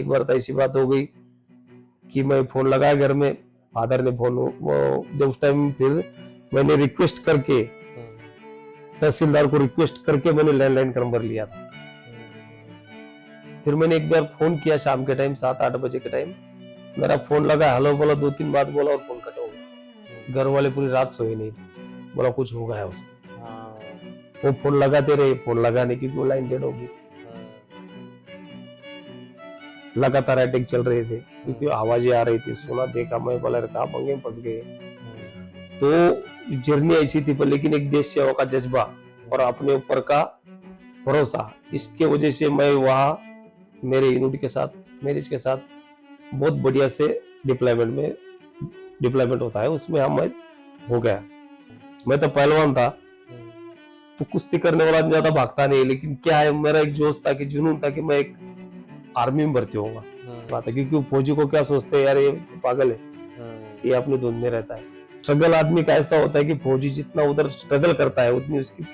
एक बार तो ऐसी बात हो गई कि मैं फोन लगाया घर में, फादर ने फोन वो जब उस टाइम फिर मैंने रिक्वेस्ट करके तहसीलदार को रिक्वेस्ट करके मैंने लैंडलाइन का नंबर लिया था। फिर मैंने एक बार फोन किया शाम के टाइम 7-8 बजे के टाइम, मेरा फोन लगा, हेलो बोला, 2-3 बात बोला और फोन कट हो गया। घर वाले पूरी रात सोए नहीं, बोला कुछ हो गया उसको। वो फोन लगाते रहे, फोन लगाने की वो लाइन डेड होगी। लगातार अटैक चल रहे थे क्योंकि आवाजें आ रही थी, सुना देखा, मैं बोला कहा पंगे में फंस गए। तो जर्नी ऐसी थी पर लेकिन एक देश सेवा का जज्बा और अपने ऊपर का भरोसा, इसके वजह से मैं वहाँ मेरे यूनिट के साथ, मैरिज के साथ बहुत बढ़िया से डिप्लॉयमेंट होता है उसमें हम हो गया। मैं तो पहलवान था तो कुश्ती करने वाला ज्यादा भागता नहीं, लेकिन क्या है मेरा एक जोश था कि जुनून था कि मैं एक आर्मी में भर्ती होऊंगा। बात है क्योंकि फौजी को क्या सोचते हैं यार ये पागल है, ये अपनी धुन में रहता है। स्ट्रगल आदमी का ऐसा होता है कि फौजी जितना उधर स्ट्रगल करता है उतनी उसकी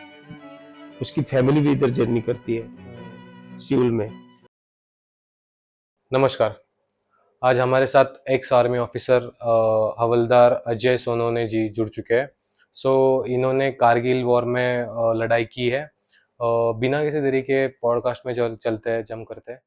उसकी फैमिली भी इधर जर्नी करती है सिविल में। नमस्कार। आज हमारे साथ एक्स आर्मी ऑफिसर हवलदार अजय सोनोने जी जुड़ चुके हैं। इन्होंने कारगिल वॉर में लड़ाई की है। बिना किसी देरी के पॉडकास्ट में चलते हैं, जम करते हैं।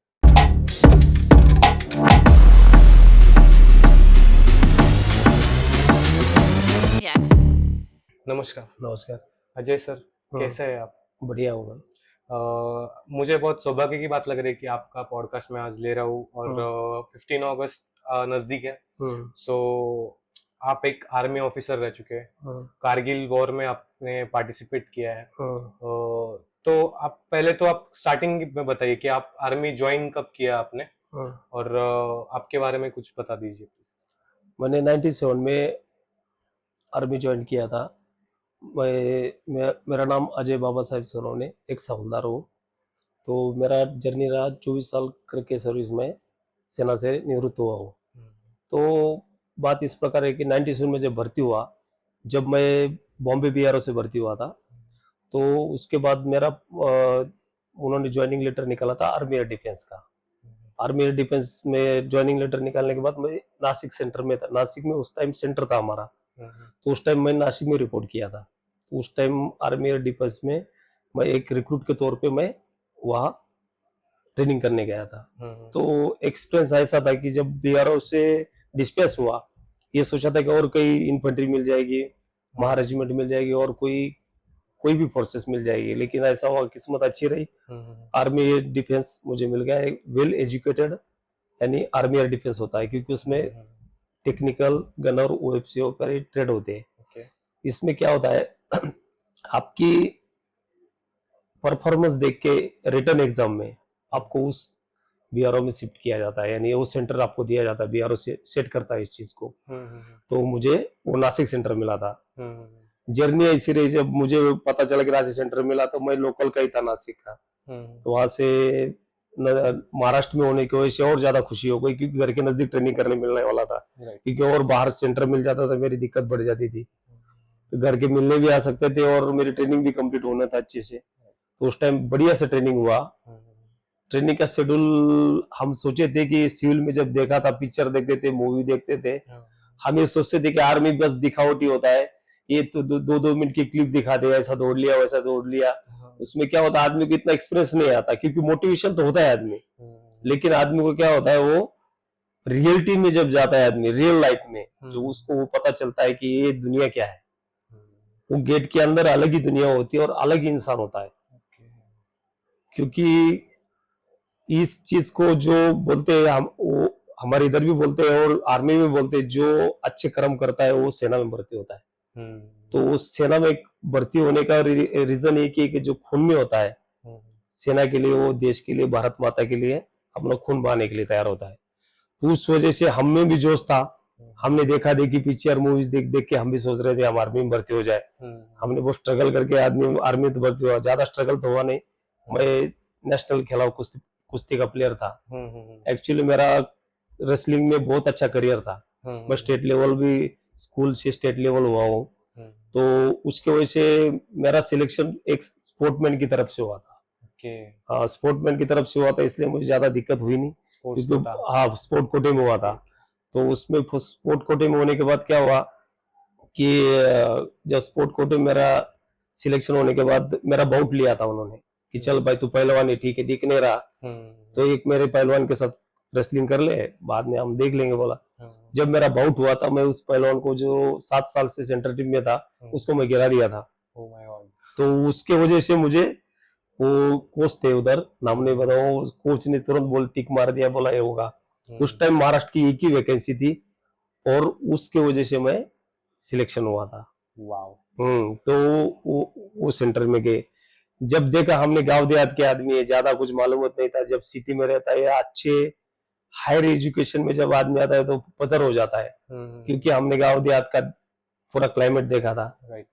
नमस्कार। नमस्कार। अजय सर, कैसे हैं आप? बढ़िया हूँ मैं। मुझे बहुत सौभाग्य की बात लग रही है कि आपका पॉडकास्ट मैं आज ले रहा हूँ और 15 अगस्त नजदीक है। आप एक आर्मी ऑफिसर रह चुके हैं, कारगिल वॉर में आपने पार्टिसिपेट किया है। तो आप पहले तो आप स्टार्टिंग में बताइए कि आप आर्मी ज्वाइन कब किया आपने, और आपके बारे में कुछ बता दीजिए प्लीज। मैंने 97 में आर्मी ज्वाइन किया था। मेरा नाम अजय बाबा साहब सोनोने, एक हवलदार हूँ। तो मेरा जर्नी रहा 24 साल करके सर्विस में सेना से निवृत्त हुआ हूँ। तो बात इस प्रकार है कि 97 में जब भर्ती हुआ, जब मैं बॉम्बे बीआरओ से भर्ती हुआ था, तो उसके बाद मेरा उन्होंने ज्वाइनिंग लेटर निकाला था आर्मी एयर डिफेंस का। आर्मी एयर डिफेंस में ज्वाइनिंग लेटर निकालने के बाद मैं नासिक सेंटर में था। नासिक में उस टाइम सेंटर था हमारा, तो उस टाइम मैं नासिक में रिपोर्ट किया था। तो उस टाइम आर्मी एयर डिफेंस में मैं एक रिक्रूट के तौर पे मैं वहाँ ट्रेनिंग करने गया था। तो एक्सपीरियंस ऐसा था कि जब बीआरओ से डिस्पैच हुआ, ये सोचा था कि और कई इन्फेंट्री मिल जाएगी, महारेजिमेंट मिल जाएगी और कोई भी फोर्सेस मिल जाएगी, लेकिन ऐसा हुआ, किस्मत अच्छी रही, आर्मी एयर डिफेंस मुझे मिल गया। एक वेल एजुकेटेड यानी आर्मी एयर डिफेंस होता है क्योंकि उसमें टेक्निकल गनर ओएफसी और ट्रेड होते हैं। इसमें क्या होता है आपकी परफॉर्मेंस देख के रिटर्न एग्जाम में आपको उस बीआरओ में शिफ्ट किया जाता है, यानी वो सेंटर आपको दिया जाता है, बीआरओ से सेट करता है इस चीज को। तो मुझे वो नासिक सेंटर मिला था। जर्नी ऐसी रही, जब मुझे पता चला कि नासिक सेंटर मिला तो मैं लोकल का ही था, नासिक का। तो वहां से महाराष्ट्र में होने की वजह से और ज्यादा खुशी हो गई क्योंकि घर के नजदीक ट्रेनिंग करने मिलने वाला था। क्योंकि और बाहर सेंटर मिल जाता था मेरी दिक्कत बढ़ जाती थी, तो घर के मिलने भी आ सकते थे और मेरी ट्रेनिंग भी कंप्लीट होना था अच्छे से। तो उस टाइम बढ़िया से ट्रेनिंग हुआ। ट्रेनिंग का शेड्यूल हम सोचे थे कि सिविल में जब देखा था, पिक्चर देखते थे, मूवी देखते थे, हम ये सोचते थे कि आर्मी बस दिखावटी होता है, ये तो 2-2 मिनट की क्लिप दिखा दे, ऐसा दौड़ लिया वैसा दौड़ लिया। उसमें क्या होता है, आदमी को इतना एक्सपीरियंस नहीं आता क्योंकि मोटिवेशन तो होता है आदमी, लेकिन आदमी को क्या होता है, वो रियलिटी में जब जाता है आदमी, रियल लाइफ में, जो उसको वो पता चलता है कि ये दुनिया क्या है। वो गेट के अंदर अलग ही दुनिया होती है और अलग ही इंसान होता है। क्योंकि इस चीज को जो बोलते हैं हम, वो हमारे इधर भी बोलते हैं और आर्मी में बोलते हैं, जो अच्छे कर्म करता है वो सेना में भर्ती होता है। तो उस सेना में भर्ती होने का रीजन एक ही है कि जो खून में होता है सेना के लिए, वो देश के लिए, भारत माता के लिए अपना खून बहाने के लिए तैयार होता है। तो उस वजह से हम में भी जोश था। हमने देखा देखी पिक्चर मूवीज देख देख के हम भी सोच रहे थे हम आर्मी में भर्ती हो जाए। हमने बहुत स्ट्रगल करके आदमी आर्मी में भर्ती हुआ। ज्यादा स्ट्रगल तो हुआ नहीं, मैं नेशनल खेला, कुश्ती का प्लेयर था। एक्चुअली मेरा रेसलिंग में बहुत अच्छा करियर था। मैं स्टेट लेवल भी, स्कूल से स्टेट लेवल हुआ हूँ। तो उसके वजह से मेरा सिलेक्शन एक स्पोर्टमैन की तरफ से हुआ था। स्पोर्टमैन की तरफ से हुआ था, इसलिए मुझे ज्यादा दिक्कत हुई नहीं। हाँ स्पोर्ट कोटे में हुआ था। तो उसमें स्पोर्ट कोटे में होने के बाद क्या हुआ कि जब स्पोर्ट कोटे में मेरा सिलेक्शन होने के बाद मेरा बाउट लिया था उन्होंने कि चल भाई तू पहलवान है, ठीक है, दिख नहीं रहा तो एक मेरे पहलवान के साथ रेसलिंग कर ले, बाद में हम देख लेंगे बोला। जब मेरा बाउट हुआ था मैं उस पहलवान को जो 7 साल से सेंटर टीम में था उसको मैं गिरा दिया था। तो उसके वजह से मुझे वो कोच थे उधर, नाम नहीं बताओ, कोच ने तुरंत बोल टिक मार दिया, बोला ये होगा। उस टाइम महाराष्ट्र की एक ही वैकेंसी थी और उसके वजह से मैं सिलेक्शन हुआ था। तो वो सेंटर में गए। जब देखा हमने गांव देहात के आदमी है, ज्यादा कुछ मालूम नहीं था, जब सिटी में रहता है अच्छे हायर एजुकेशन में जब आदमी आता है तो पजर हो जाता है क्योंकि हमने गांव देहात का पूरा क्लाइमेट देखा था।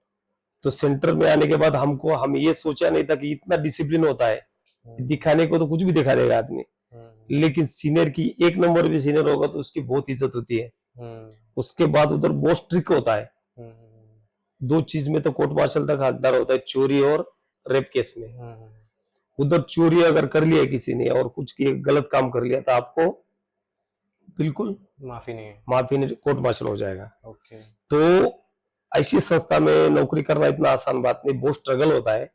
तो सेंटर में आने के बाद हम ये सोचा नहीं था कि इतना डिसिप्लिन होता है, दिखाने को तो कुछ भी दिखा देगा आदमी, लेकिन सीनियर की 1 नंबर भी सीनियर होगा तो उसकी बहुत इज्जत होती है। उसके बाद उधर बहुत स्ट्रिक्ट होता है। 2 चीज में तो कोर्ट मार्शल तक हकदार होता है, चोरी और रेप केस में। उधर चोरी अगर कर लिया किसी ने और कुछ गलत काम कर लिया तो आपको बिल्कुल माफी नहीं, कोर्ट मार्शल हो जाएगा। तो ऐसी संस्था में नौकरी करना इतना आसान बात नहीं, बहुत स्ट्रगल होता है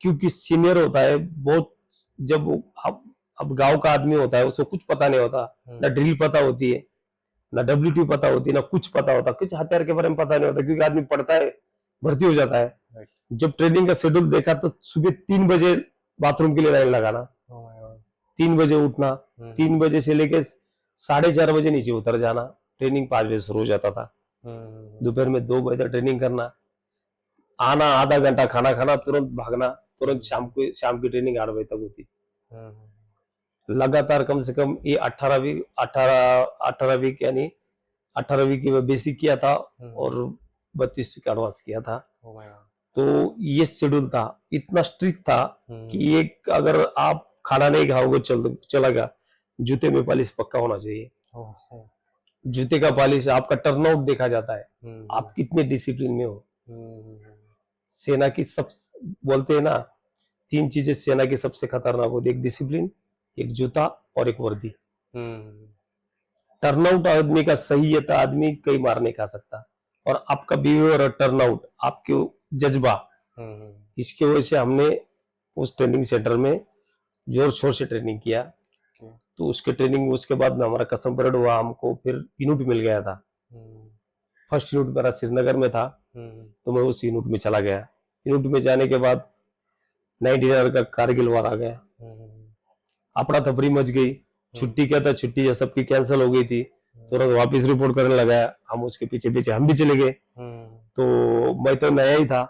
क्योंकि सीनियर होता है बहुत। जब अब गांव का आदमी होता है उसको कुछ पता नहीं होता, ना ड्रिल पता होती है, ना WT पता होती है, ना कुछ पता होता, कुछ हथियार के बारे में पता नहीं होता क्योंकि आदमी पढ़ता है, भर्ती हो जाता है। जब ट्रेनिंग का शेड्यूल देखा तो सुबह 3 बजे बाथरूम के लिए लाइन लगाना, 3 बजे उठना, 3 बजे से लेके 4:30 बजे नीचे उतर जाना, ट्रेनिंग 5 बजे शुरू हो जाता था, दोपहर में 2 बजे तक ट्रेनिंग करना, आना आधा घंटा खाना खाना, तुरंत भागना, तुरंत शाम की ट्रेनिंग 8 बजे तक होती। लगातार कम से कम ये 18 वीक यानी 18 वीक की बेसिक किया था और 32 वीक एडवांस किया था। तो ये शेड्यूल था, इतना स्ट्रिक्ट था कि एक अगर आप खाना नहीं खाओगे चलेगा, जूते में पॉलिश पक्का होना चाहिए। जूते का पॉलिश, आपका टर्नआउट देखा जाता है, आप कितने डिसिप्लिन में हो। सेना की सब बोलते हैं ना 3 चीजें सेना की सबसे खतरनाक होती है, एक डिसिप्लिन, एक जूता और एक वर्दी। टर्नआउट आदमी का सही है तो आदमी कई मार नहीं खा सकता, और आपका बिहेवियर और टर्नआउट, आपके जज्बा, इसकी वजह से हमने उस ट्रेनिंग सेंटर में जोर शोर से ट्रेनिंग किया। तो उसके ट्रेनिंग उसके बाद में हमारा कसम परेड हुआ, हमको फिर यूनिट मिल गया था। फर्स्ट यूनिट मेरा श्रीनगर में था तो मैं उस यूनिट में चला गया। यूनिट में जाने के बाद 99 का कारगिल वार आ गया, अपना थपरी मच गई, छुट्टी क्या था, छुट्टी सबकी कैंसिल हो गई थी, तुरंत वापस रिपोर्ट करने लगा। हम उसके पीछे पीछे हम भी चले गए। तो मैं तो नया ही था,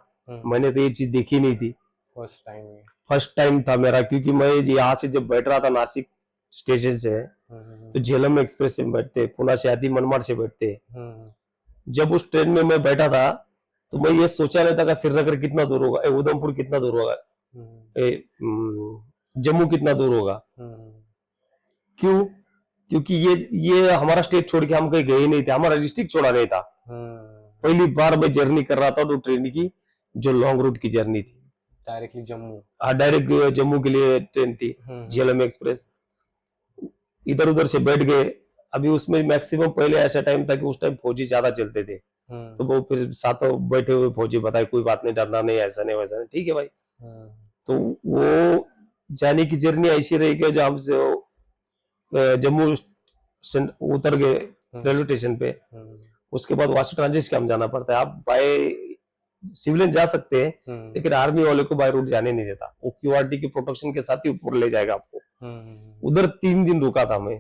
मैंने तो ये चीज देखी नहीं थी, फर्स्ट टाइम था मेरा, क्योंकि मैं यहाँ से जब बैठ रहा था नासिक स्टेशन से तो झेलम एक्सप्रेस से बैठते, पुणे से आती मनमाड़ से बैठते। जब उस ट्रेन में मैं बैठा था तो मैं ये सोचा नहीं था कि श्रीनगर कितना दूर होगा, उधमपुर कितना दूर होगा, जम्मू कितना दूर होगा। क्यों? क्योंकि ये हमारा स्टेट छोड़ के हम कहीं गए नहीं थे, हमारा डिस्ट्रिक्ट छोड़ा नहीं था। पहली बार मैं जर्नी कर रहा था, तो ट्रेन की जो लॉन्ग रूट की जर्नी थी, डायरेक्टली जम्मू, डायरेक्ट जम्मू के लिए ट्रेन थी झेलम एक्सप्रेस। इधर उधर से बैठ गए। अभी उसमें मैक्सिमम पहले ऐसा टाइम था कि उस टाइम फौजी ज्यादा चलते थे, तो वो फिर साथों बैठे हुए फौजी बताए कोई बात नहीं, डरना नहीं, ऐसा नहीं वैसा नहीं, ठीक है भाई। तो वो जाने की जर्नी ऐसी रही कि जो हमसे जम्मू उतर गए रेलवे स्टेशन पे, उसके बाद वहां से ट्रांजिट से हम जाना पड़ता है। आप बाय सिविलियन जा सकते हैं लेकिन आर्मी वाले को बाय रूट जाने नहीं देता, वो QRT की प्रोटेक्शन के साथ ही ऊपर ले जाएगा आपको। उधर 3 दिन रुका था मैं,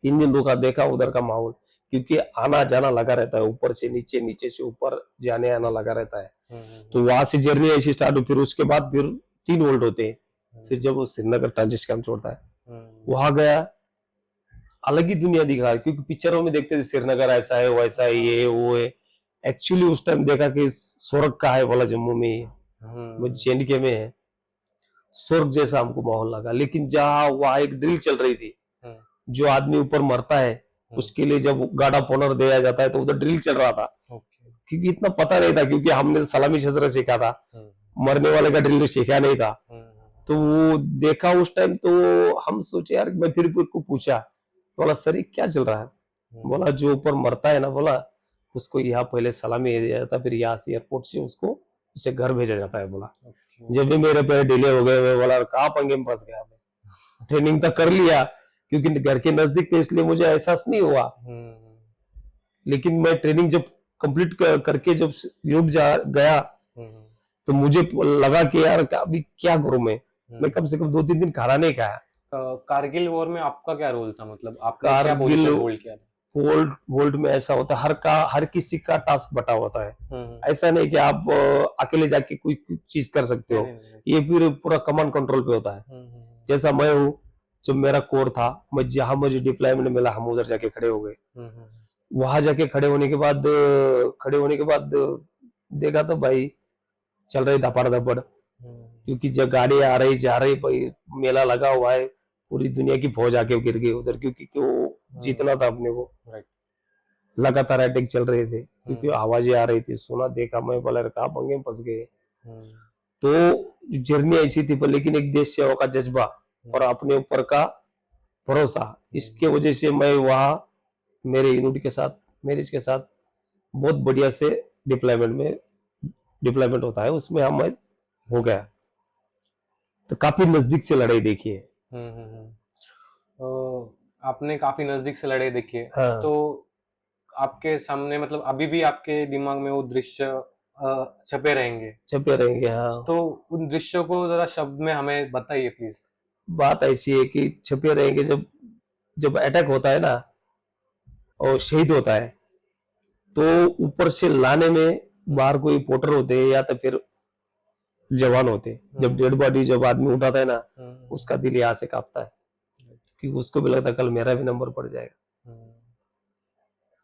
3 दिन रुका, देखा उधर का माहौल, क्योंकि आना जाना लगा रहता है, ऊपर से नीचे, नीचे से ऊपर जाने आना लगा रहता है। तो वहां से जर्नी ऐसी स्टार्ट हुई। फिर उसके बाद फिर 3 वोल्ट होते हैं। फिर जब वो श्रीनगर ट्रांजिट कैंप छोड़ता है, वहां गया, अलग ही दुनिया दिखा, क्योंकि पिक्चरों में देखते थे श्रीनगर ऐसा है वैसा है, ये वो है। एक्चुअली उस टाइम देखा कि स्वर्ग का है बोला, जम्मू में ही वो JNK में है, स्वर्ग जैसा हमको माहौल लगा। लेकिन जहाँ वहां एक ड्रिल चल रही थी, जो आदमी ऊपर मरता है उसके लिए जब गार्ड ऑफ ऑनर दिया जाता है, तो उधर ड्रिल चल रहा था। क्योंकि इतना पता नहीं था, क्योंकि हमने सलामी शस्त्र सीखा था, मरने वाले का ड्रिल सीखा नहीं था। तो वो देखा उस टाइम, तो हम सोचे यार, मैं फिर को पूछा, बोला सर ये क्या चल रहा है? बोला जो ऊपर मरता है ना, बोला उसको यहाँ पहले सलामी दिया जाता है, फिर यहाँ से एयरपोर्ट से उसको उसे घर भेजा जाता है। बोला जब भी मेरे पैर डिले हो गए, मैं बोला कहाँ पंगे में फंस गया मैं। ट्रेनिंग तो कर लिया क्योंकि घर के नजदीक थे, इसलिए मुझे एहसास नहीं हुआ। लेकिन मैं ट्रेनिंग जब कंप्लीट करके जब यूरोप जा गया, तो मुझे लगा कि यार अभी क्या करूं मैं कम से कम 2-3 दिन खाना नहीं खाया। कारगिल वॉर में आपका क्या रोल था, मतलब आपने क्या कारगिल पोजीशन होल्ड किया था? वर्ल्ड में ऐसा होता है, हर किसी का टास्क बटा होता है। ऐसा नहीं कि आप अकेले जाके कोई चीज कर सकते हो। ये फिर पूरा कमांड कंट्रोल पे होता है। जैसा मैं हूँ, जब मेरा कोर था, मैं जहां मुझे डिप्लॉयमेंट मिला, हम उधर जाके खड़े हो गए। वहां जाके खड़े होने के बाद देखा तो भाई चल रही धपाड़ धपड़, क्योंकि जब गाड़ी आ रही जा रही, भाई मेला लगा हुआ है, पूरी दुनिया की फौज आके गिर गई उधर, क्योंकि क्यों जीतना था अपने को। लगातार अटैक चल रहे थे, क्योंकि आवाजें आ रही थी, सुना देखा, मैं बोला कहा पंगे में फंस गए। तो जर्नी ऐसी थी, पर लेकिन एक देश सेवा का जज्बा और अपने ऊपर का भरोसा, इसके वजह से मैं वहां मेरे यूनिट के साथ, मेरिज के साथ बहुत बढ़िया से डिप्लॉयमेंट होता है, उसमें हम हो गया। तो काफी नजदीक से लड़ाई देखी है। आपने काफी नजदीक से लड़ाई देखी है। हाँ। तो आपके सामने, मतलब अभी भी आपके दिमाग में वो दृश्य छपे रहेंगे। हाँ। तो उन दृश्यों को जरा शब्द में हमें बताइए प्लीज। बात ऐसी है कि छपे रहेंगे, जब अटैक होता है ना और शहीद होता है, तो ऊपर से लाने में बाहर कोई पोर्टर होते हैं या तो फिर जवान होते हैं। जब डेड बॉडी जब आदमी उठाता है ना, उसका दिल यहाँ से कांपता है, क्योंकि उसको भी लगता है कल मेरा भी नंबर पड़ जाएगा।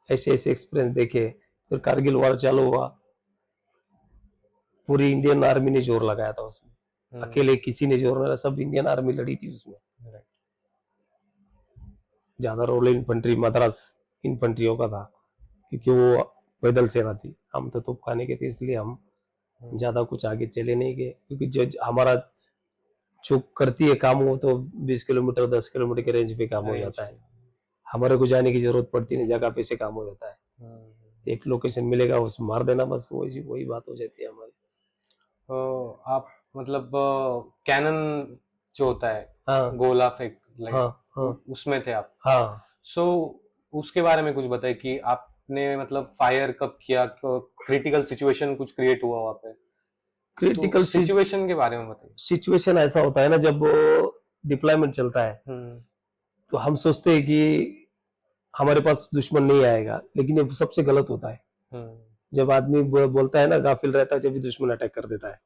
ऐसे ऐसे एक्सपीरियंस देखे। फिर कारगिल वॉर चालू हुआ, पूरी इंडियन आर्मी ने जोर लगाया था उसमें, अकेले किसी ने जोर नहीं, सब इंडियन आर्मी लड़ी थी उसमें। ज्यादा रोल इन्फेंट्री, मद्रास इन्फेंट्रियों का था, क्योंकि वो पैदल सेना थी, हम तो तोप खाने के थे, इसलिए हम ज्यादा कुछ आगे चले नहीं गए, क्योंकि जो हमारा जो करती है काम, वो तो 20 किलोमीटर 10 किलोमीटर के रेंज पे काम हो जाता है। हमारे को जाने की जरूरत पड़ती नहीं, जगह पे से काम हो जाता है। एक लोकेशन मिलेगा, उसमें मार देना, बस वही बात हो जाती है हमारी। आप मतलब कैनन जो होता है, हाँ। गोला फेंक, हाँ। उसमें थे आप? हाँ। सो उसके बारे में कुछ बताइए कि आपने मतलब फायर कब किया, क्रिटिकल सिचुएशन कुछ क्रिएट हुआ वहां पे? क्रिटिकल सिचुएशन के बारे में बताइए। सिचुएशन ऐसा होता है ना, जब डिप्लॉयमेंट चलता है, तो हम सोचते हैं कि हमारे पास दुश्मन नहीं आएगा, लेकिन ये सबसे गलत होता है। जब आदमी बोलता है ना, गाफिल रहता है, जब भी दुश्मन अटैक कर देता है।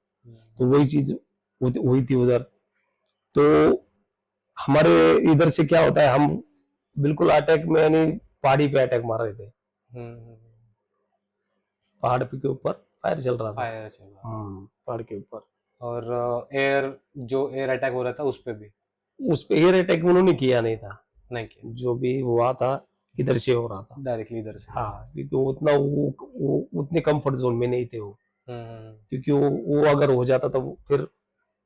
तो वही चीज हुई थी उधर। तो हमारे इधर से क्या होता है, हम बिल्कुल अटैक में, यानी पहाड़ी पे अटैक मार रहे थे। पहाड़ के ऊपर फायर चल रहा था। पहाड़ के ऊपर। और एयर अटैक हो रहा था उस पे एयर अटैक उन्होंने किया नहीं था। नहीं किया। जो भी हुआ था इधर से हो रहा था, डायरेक्टली इधर से। हाँ, क्योंकि उतना वो उतने कंफर्ट जोन में नहीं थे वो। क्योंकि वो अगर हो जाता तो फिर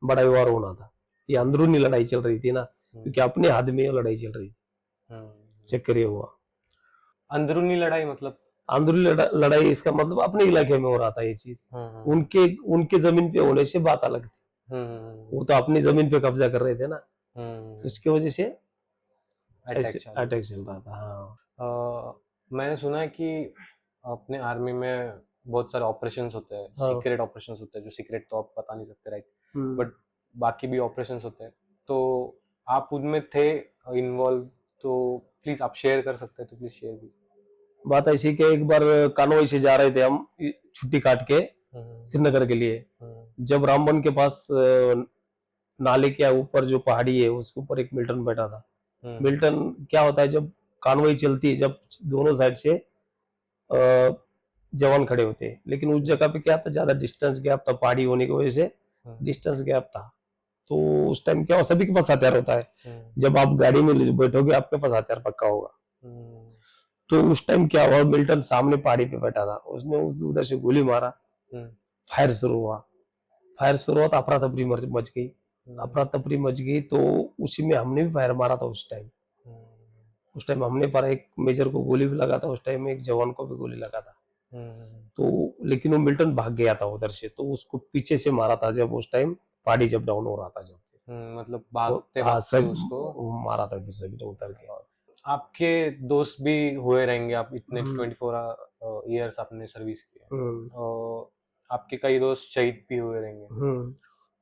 बड़ा वार होना था। ये अंदरूनी लड़ाई चल रही थी ना, क्योंकि अपने हाथ में ये लड़ाई चल रही थी। चक्कर ये हुआ। अंदरूनी लड़ाई मतलब? अंदरूनी लड़ाई, इसका मतलब अपने इलाके में हो रहा था ये चीज। उनके जमीन पे होने से बात अलग थी। वो तो अपनी जमीन पे कब्जा कर रहे थे ना, तो इसकी वजह से अटैक चल रहा था। हाँ। मैंने सुना है कि अपने आर्मी में बहुत सारे ऑपरेशंस होते हैं, सीक्रेट ऑपरेशंस होते हैं, जो सीक्रेट तो आप बता नहीं सकते, राइट? बट बाकी भी ऑपरेशंस होते हैं, तो आप उनमें थे इन्वॉल्व, तो प्लीज आप शेयर कर सकते हैं तो प्लीज शेयर भी। बात ऐसी कि एक बार कानोई से जा रहे थे हम, छुट्टी काट के श्रीनगर के लिए। जब रामबन के पास नाले के ऊपर जो पहाड़ी है, उसके ऊपर एक मिल्टन बैठा था। मिल्टन क्या होता है, जब कानवाई चलती है, जब दोनों साइड से जवान खड़े होते हैं, लेकिन उस जगह पे क्या था, ज्यादा डिस्टेंस गैप था, पहाड़ी होने की वजह से डिस्टेंस गैप था। तो उस टाइम क्या हो, सभी के पास हथियार होता है। जब आप गाड़ी में बैठोगे, आपके पास हथियार पक्का होगा। तो उस टाइम क्या हुआ, मिल्टन सामने पहाड़ी पे बैठा था, उसने उधर से गोली मारा, फायर शुरू हुआ तो अफरा तफरी मच गई। अफरा तफरी मच गई, तो उसी में हमने भी फायर मारा था उस टाइम हमने पर एक मेजर को गोली भी लगा था, उस टाइम एक जवान को भी गोली लगा था। तो लेकिन वो मिल्टन भाग गया था उधर से, तो उसको पीछे से मारा था जब उस टाइम पहाड़ी जब डाउन हो रहा था जब। मतलब तो भागते हाँ, भागते सब उसको मारा था फिर सभी ने उतर के। आपके दोस्त भी हुए रहेंगे, आप इतने 24 ईयर्स आपने सर्विस की है, और आपके कई दोस्त शहीद भी हुए रहेंगे,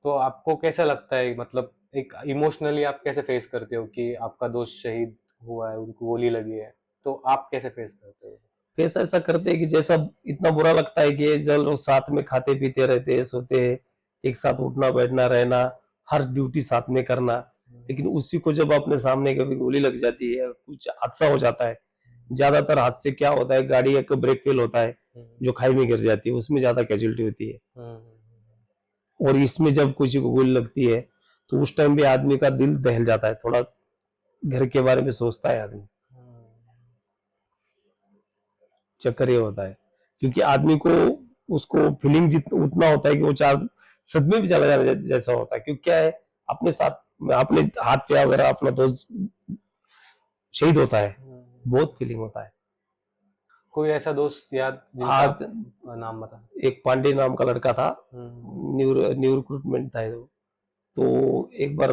तो आपको कैसा लगता है, मतलब एक इमोशनली आप कैसे फेस करते हो कि आपका दोस्त शहीद हुआ है, उनको गोली लगी है, तो आप कैसे फेस करते हो? कैसा ऐसा करते हैं कि जैसा इतना बुरा लगता है कि जब लोग साथ में खाते पीते रहते हैं, सोते हैं, एक साथ उठना बैठना रहना, हर ड्यूटी साथ में करना, लेकिन उसी को जब अपने सामने कभी गोली लग जाती है, कुछ हादसा हो जाता है। ज्यादातर हादसे क्या होता है, गाड़ी का ब्रेक फेल होता है, जो खाई में गिर जाती है, उसमें ज्यादा कैजुअलिटी होती है। और इसमें जब किसी को गोली लगती है, तो उस टाइम भी आदमी का दिल दहल जाता है, थोड़ा घर के बारे में सोचता है आदमी। चक्कर ये होता है, क्योंकि आदमी को उसको फीलिंग जितना उतना होता है कि वो चार सदमे भी चला जाने जैसा होता है, क्योंकि क्या है, अपने साथ अपने हाथ पे अगर अपना दोस्त शहीद होता है, बहुत फीलिंग होता है। कोई ऐसा दोस्त याद जिनका आप आज नाम बता? एक पांडे नाम का लड़का था, न्यू न्यू रिक्रूटमेंट था ये, तो एक बार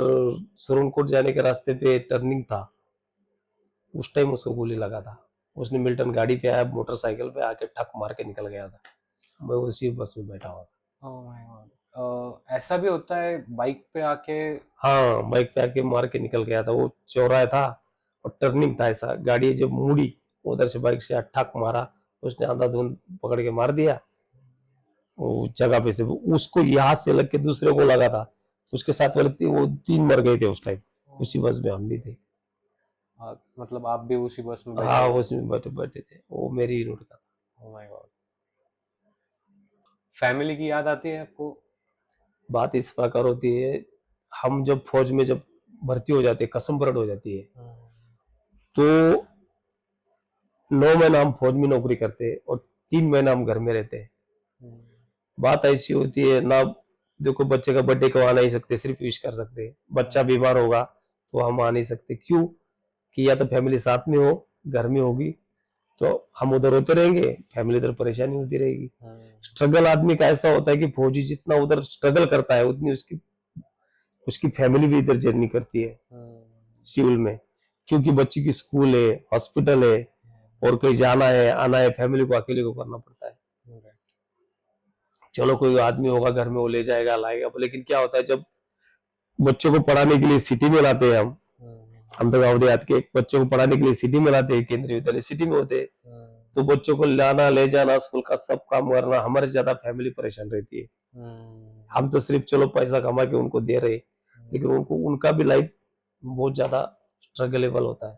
सुरनकोट जाने के रास्ते पे टर्निंग था, उस टाइम उसको गोली लगा था। उसने मिल्टन गाड़ी पे आया, मोटरसाइकिल पे आके ठक मार के निकल गया था। मैं उसी बस में बैठा हुआ था। ओह माय गॉड, ऐसा भी होता है बाइक पे आके? हाँ, बाइक पे आके मार के निकल गया था। वो चौराहा था और टर्निंग था, ऐसा गाड़ी जब मुड़ी उधर से बाइक से ठक मारा, उसने अंधाधुंध पकड़ के मार दिया वो जगह पे से। उसको यहाँ से लग के दूसरे को लगा था, उसके साथ वाले वो 3 मर गए थे उस टाइम। उसी बस में हम भी थे। मतलब आप भी उसी बस में बैठे हाँ, थे? उसमें बैठे बैठे थे, वो मेरी ही रूट का था। Oh my God. फैमिली की याद आती है आपको? बात इस प्रकार होती है, हम जब फौज में जब भर्ती हो जाते हैं, कसम परेड हो जाती है, तो 9 महीना हम फौज में नौकरी करते हैं और 3 महीना हम घर में रहते हैं। बात ऐसी होती है ना, देखो बच्चे का बर्थडे को आ नहीं सकते, सिर्फ विश कर सकते हैं। बच्चा बीमार होगा तो हम आ नहीं सकते, क्यों कि या तो फैमिली साथ में हो, घर में होगी, तो हम उधर होते रहेंगे, फैमिली इधर परेशानी होती रहेगी। स्ट्रगल आदमी का ऐसा होता है कि फौजी जितना उधर स्ट्रगल करता है, उतनी उसकी उसकी फैमिली भी इधर जर्नी करती है सिविल में, क्योंकि बच्ची की स्कूल है, हॉस्पिटल है, और कहीं जाना है आना है, फैमिली को अकेले को करना पड़ता है। चलो कोई आदमी होगा घर में, वो ले जाएगा लाएगा, लेकिन क्या होता है जब बच्चों को पढ़ाने के लिए सिटी में लाते हैं हम तो गाँव देहात के बच्चों को पढ़ाने के लिए सिटी में लाते हैं, केंद्रीय विद्यालय सिटी में होते हैं, तो बच्चों को लाना ले जाना, स्कूल का सब काम करना, हमारे ज्यादा फैमिली परेशान रहती है। हम तो सिर्फ चलो पैसा कमा के उनको दे रहे, लेकिन उनको उनका भी लाइफ बहुत ज्यादा स्ट्रगलेबल होता है।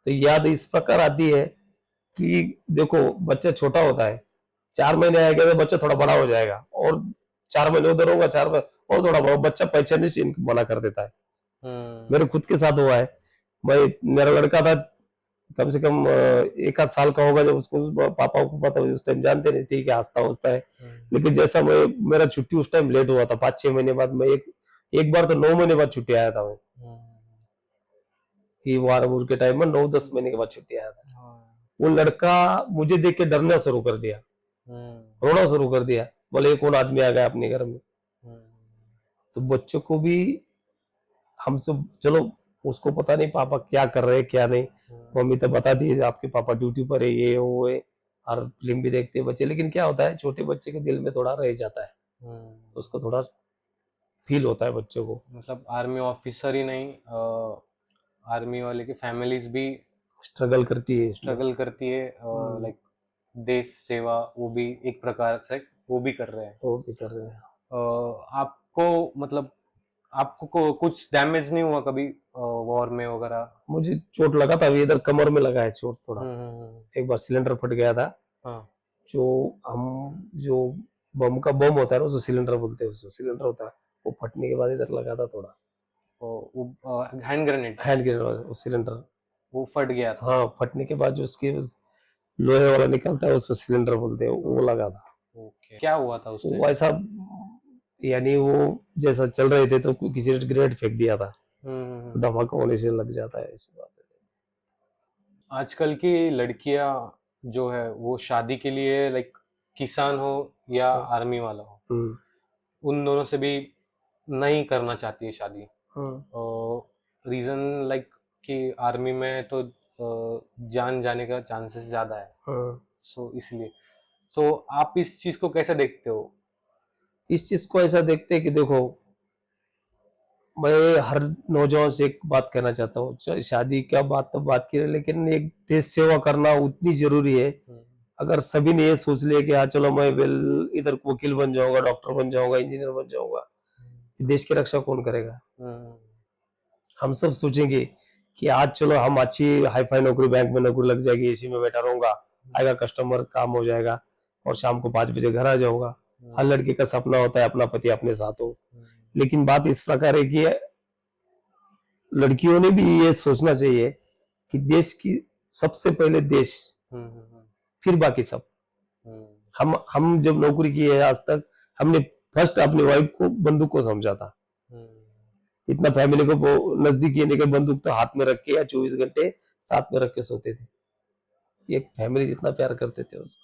तो याद इस प्रकार आती है कि देखो बच्चा छोटा होता है, 4 महीने आएगा तो बच्चा थोड़ा बड़ा हो जाएगा, और 4 महीने उधर होगा, 4 महीने और थोड़ा बड़ा, बच्चा पहचानने से इनको मना कर देता है। मेरे खुद के साथ हुआ है। मैं मेरा लड़का था, कम से कम 1 आध साल का होगा, जब उसको पापा को पता, उस टाइम जानते नहीं, ठीक है हंसता हंसता है, लेकिन जैसा मैं मेरा छुट्टी उस टाइम लेट हुआ था, 5-6 महीने बाद मैं एक बार तो 9 महीने बाद छुट्टी आया था मैं, कि वार वूर के टाइम में 9-10 महीने के बाद छुट्टी आया था। वो लड़का मुझे देख के डरना शुरू कर दिया, रोना शुरू कर दिया, बोले ये कौन आदमी आ गया अपने घर में। तो बच्चों को भी हम सब चलो, उसको पता नहीं पापा क्या कर रहे हैं क्या नहीं, मम्मी तो बता दी आपके पापा ड्यूटी पर है, ये वो है, और फिल्म भी देखते हैं बच्चे, लेकिन क्या होता है छोटे बच्चे के दिल में थोड़ा रह जाता है, तो उसको थोड़ा फील होता है बच्चों को। मतलब आर्मी ऑफिसर ही नहीं, आर्मी वाले की फैमिलीज भी स्ट्रगल करती है, करती है, लाइक देश सेवा, वो भी एक प्रकार से वो भी कर रहे हैं। वो भी कर रहे हैं। आपको मतलब आपको कुछ डैमेज नहीं हुआ कभी वॉर में वगैरह? मुझे चोट लगा था, अभी इधर कमर में लगा है चोट थोड़ा। एक बार सिलेंडर फट गया था। जो हम जो बम का बम होता है ना, उसको सिलेंडर बोलते हैं, उसको सिलेंडर होता है, वो फटने के बाद इधर लगा था थोड़ा। हैंड ग्रेनेड सिलेंडर वो फट गया था? हाँ, फटने के बाद जो उसकी लोहे वाला निकलता है, उसको सिलेंडर बोलते हैं, वो लगा था। क्या हुआ था उस टाइम? वो ऐसा यानी वो जैसा चल रहे थे तो किसी ने ग्रेनेड फेंक दिया था, तो धमाका होने से लग जाता है। इस बात है। आजकल की लड़कियां जो है वो शादी के लिए लाइक किसान हो या आर्मी वाला हो, उन दोनों से भी नहीं करना चाहती है शादी। रीजन लाइक कि आर्मी में तो जान जाने का चांसेस ज्यादा है, सो इसलिए। सो आप इस चीज को कैसे देखते हो? इस चीज को ऐसा देखते हैं कि देखो, मैं हर नौजवान से एक बात कहना चाहता हूँ, शादी का बात तो बात की है, लेकिन एक देश सेवा करना उतनी जरूरी है। अगर सभी ने ये सोच लिया कि हाँ चलो मैं इधर वकील बन जाऊंगा, डॉक्टर बन जाऊंगा, इंजीनियर बन जाऊंगा, देश की रक्षा कौन करेगा? हम सब सोचेंगे कि आज चलो हम अच्छी हाई फाई नौकरी, बैंक में नौकरी लग जाएगी, एसी में बैठा रहूंगा, आएगा कस्टमर, काम हो जाएगा और शाम को 5 बजे घर आ जाऊंगा। हर लड़के का सपना होता है अपना पति अपने साथ हो, लेकिन बात इस प्रकार है कि लड़कियों ने भी ये सोचना चाहिए कि देश की सबसे पहले देश, फिर बाकी सब। हम जब नौकरी की है आज तक, हमने फर्स्ट अपनी वाइफ को बंदूक को समझा था। इतना फैमिली को नजदीक ये नहीं कि बंदूक तो हाथ में रख के या 24 घंटे साथ में रख के सोते थे। एक फैमिली जितना प्यार करते थे उसको।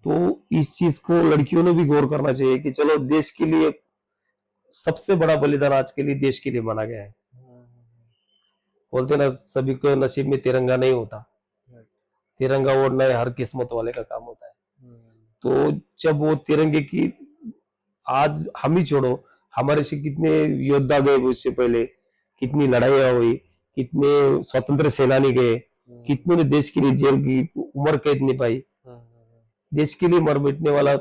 तो इस चीज को लड़कियों ने भी गौर करना चाहिए कि चलो देश के लिए सबसे बड़ा बलिदान आज के लिए देश के लिए माना गया है। बोलते ना सभी के नसीब में तिरंगा नहीं होता, तिरंगा ओढ़ना हर किस्मत वाले का काम होता है। तो जब वो तिरंगे की, आज हम ही छोड़ो, हमारे से कितने योद्धा गए उससे पहले, कितनी लड़ाइयां हुई, कितने स्वतंत्र सेनानी गए, कितनों ने देश के लिए जेल की उम्र कैद नहीं पाई, देश के लिए मर मिटने वाला।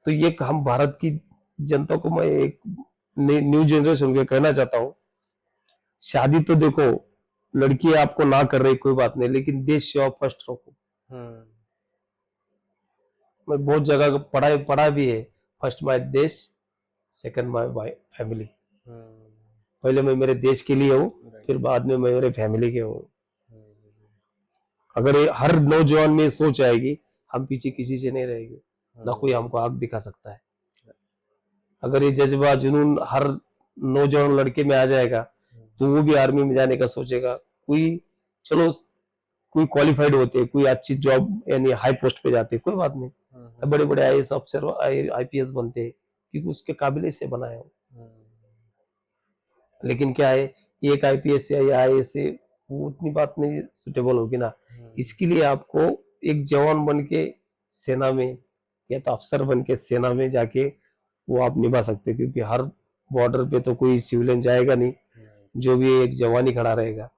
तो ये हम भारत की जनता को मैं एक न्यू जनरेशन को कहना चाहता हूँ, शादी तो देखो लड़की आपको ना कर रही कोई बात नहीं, लेकिन देश सेवा फर्स्ट रखो। मैं बहुत जगह पढ़ा भी है, फर्स्ट माय देश, सेकंड माय फैमिली। पहले मैं मेरे देश के लिए हूँ, फिर बाद में मैं मेरे फैमिली के हूँ। अगर ये हर नौजवान में सोच आएगी, हम पीछे किसी से नहीं रहेंगे, ना कोई हमको आग दिखा सकता है। अगर ये जज्बा जुनून हर नौजवान लड़के में आ जाएगा, तो वो भी आर्मी में जाने का सोचेगा। कोई चलो कोई क्वालिफाइड होते, कोई अच्छी जॉब यानी हाई पोस्ट पे जाते, कोई बात नहीं, बड़े बड़े आईएएस अफसर आईपीएस बनते, क्योंकि उसके काबिल से बनाए हो। लेकिन क्या है, एक आईपीएस या आईएएस से वो उतनी बात नहीं सुटेबल होगी ना। इसके लिए आपको एक जवान बन के सेना में या तो अफसर बन के सेना में जाके वो आप निभा सकते हैं, क्योंकि हर बॉर्डर पे तो कोई सिविलियन जाएगा नहीं, जो भी एक जवान ही खड़ा रहेगा।